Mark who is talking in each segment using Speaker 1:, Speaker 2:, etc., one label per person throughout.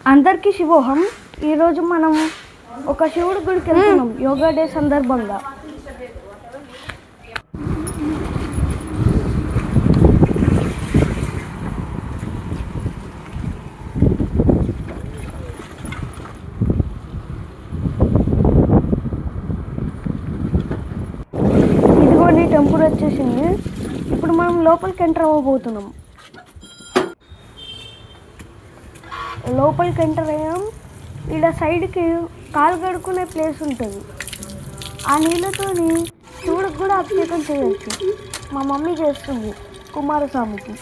Speaker 1: అందరికీ శివోహం. ఈరోజు మనం ఒక శివుడి గుడికి వెళ్తున్నాం యోగా డే సందర్భంగా. ఇదిగోండి టెంపుల్ వచ్చేసింది. ఇప్పుడు మనం లోపలికి ఎంటర్ అవ్వబోతున్నాం. లోపలికి ఎంటర్ అయ్యాం. ఇక్కడ సైడ్కి కాలు కడుక్కునే ప్లేస్ ఉంటుంది. ఆ నీళ్ళతోని శివుడికి కూడా అభిషేకం చేయొచ్చు. మా మమ్మీ చేస్తుంది కుమారస్వామికి.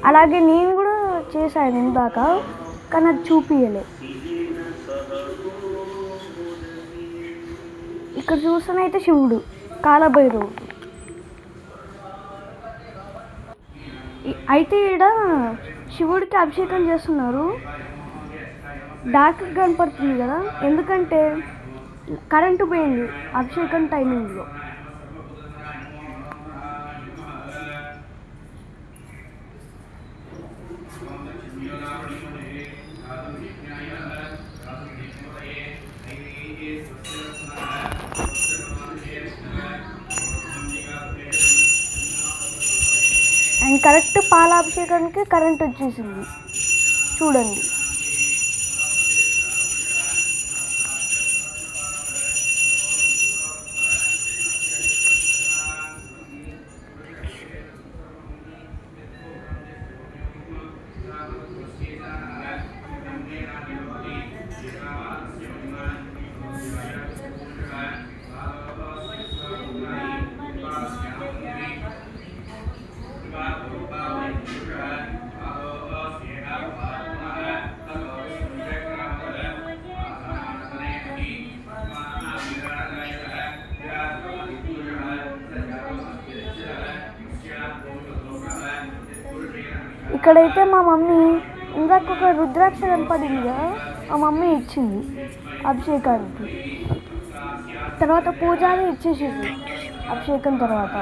Speaker 1: అలాగే నేను కూడా చేశాను ఇందాక, కానీ అది చూపించలే. ఇక్కడ చూస్తేనైతే శివుడు, కాలభైరవుడు. అయితే ఇక్కడ శివుడికి అభిషేకం చేస్తున్నారు. డార్క్ కనపడుతుంది కదా, ఎందుకంటే కరెంటు పోయింది అభిషేకం టైమింగ్లో. అండ్ కరెక్ట్ పాలాభిషేకానికి కరెంట్ వచ్చేసింది చూడండి. ఇక్కడైతే మా మమ్మీ ఇందాక ఒక రుద్రాక్ష కనపడింది కదా, మా మమ్మీ ఇచ్చింది అభిషేకానికి. తర్వాత పూజారి ఇచ్చేసింది అభిషేకం తర్వాత.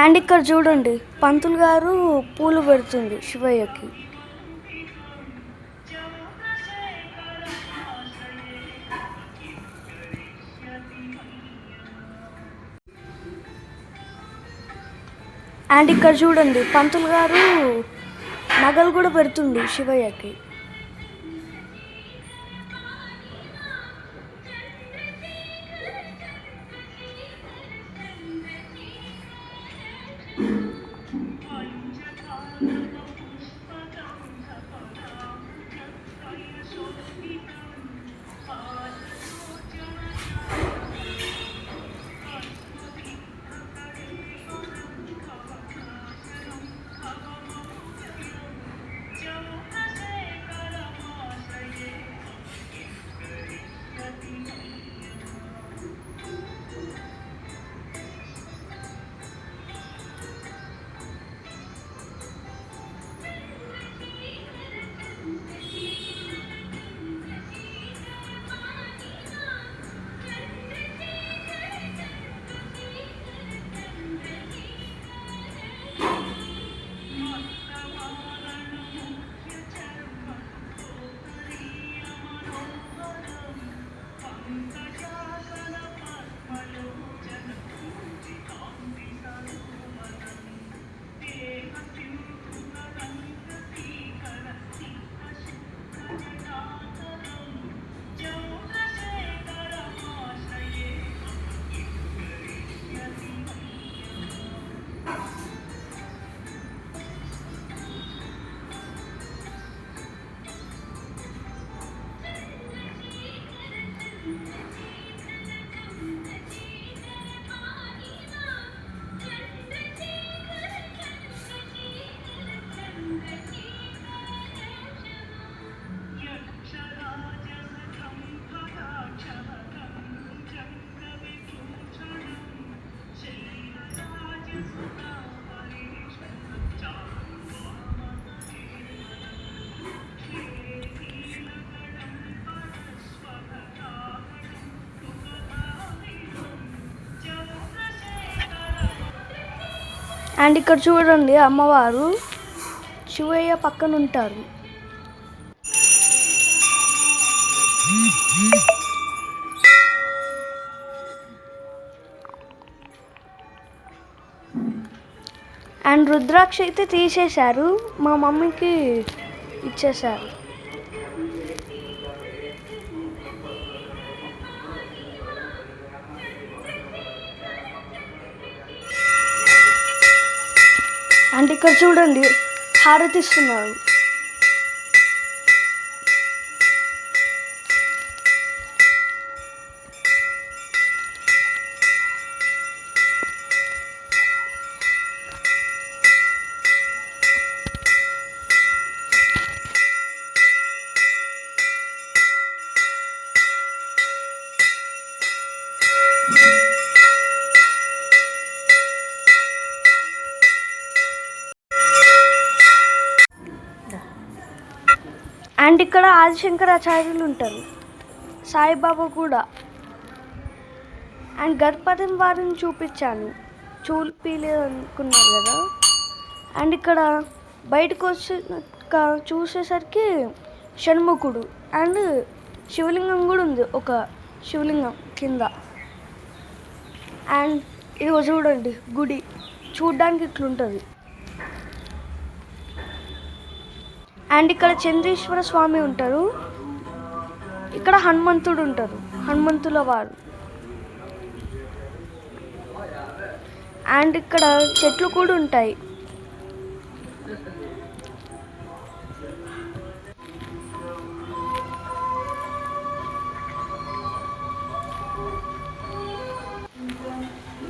Speaker 1: అండ్ ఇక్కడ చూడండి, పంతులు గారు పూలు పెడుతుంది శివయ్యకి. అండ్ ఇక్కడ చూడండి, పంతులు గారు నగలు కూడా పెడుతుంది శివయ్యకి. అండ్ ఇక్కడ చూడండి, అమ్మవారు శివయ్య పక్కన ఉంటారు. అండ్ రుద్రాక్ష అయితే తీసేశారు, మా మమ్మీకి ఇచ్చేశారు. అండ్ ఇక్కడ చూడండి హారతి ఇస్తున్నారు. అండ్ ఇక్కడ ఆదిశంకరాచార్యులు ఉంటారు, సాయిబాబా కూడా. అండ్ గణపతి వారిని చూపించలేదు అనుకున్నారు కదా. అండ్ ఇక్కడ బయటకు చూసేసరికి షణ్ముఖుడు అండ్ శివలింగం కూడా ఉంది, ఒక శివలింగం కింద. అండ్ ఇదిగో చూడండి గుడి చూడ్డానికి ఇట్లుంటుంది. అండ్ ఇక్కడ చంద్రేశ్వర స్వామి ఉంటారు, ఇక్కడ హనుమంతుడు ఉంటారు, హనుమంతుల వారు. అండ్ ఇక్కడ చెట్లు కూడా ఉంటాయి.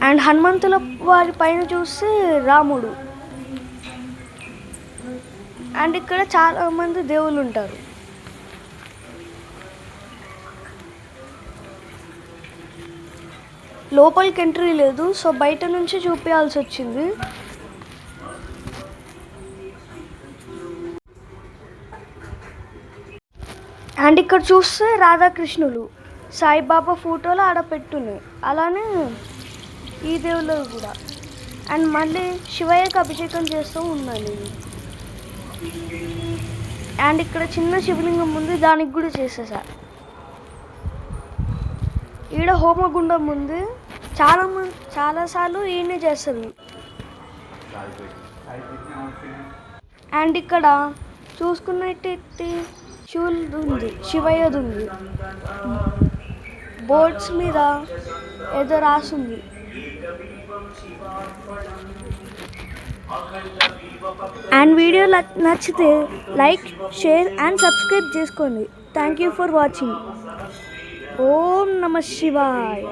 Speaker 1: అండ్ హనుమంతుల వారి పైన చూస్తే రాముడు. అండ్ ఇక్కడ చాలా మంది దేవుళ్ళు ఉంటారు. లోపలికి ఎంట్రీ లేదు, సో బయట నుంచి చూపించాల్సి వచ్చింది. అండ్ ఇక్కడ చూస్తే రాధాకృష్ణులు సాయిబాబా ఫోటోలు ఆడ పెట్టున్నాయి, అలానే ఈ దేవుళ్ళు కూడా. అండ్ మళ్ళీ శివయ్యకి అభిషేకం చేస్తూ ఉన్నాను. అండ్ ఇక్కడ చిన్న శివలింగం ఉంది, దానికి కూడా చేసేసా. ఈడ హోమగుండం ఉంది, చాలాసార్లు ఈయనే చేస్తారు. అండ్ ఇక్కడ చూసుకున్నట్టయితే శివుడు ఉంది, శివయ్యది ఉంది. బోర్డ్స్ మీద ఏదో రాసింది. అండ్ వీడియో నచ్చితే లైక్, షేర్ అండ్ సబ్స్క్రైబ్ చేసుకోండి. Thank you for watching. Om నమః శివాయ.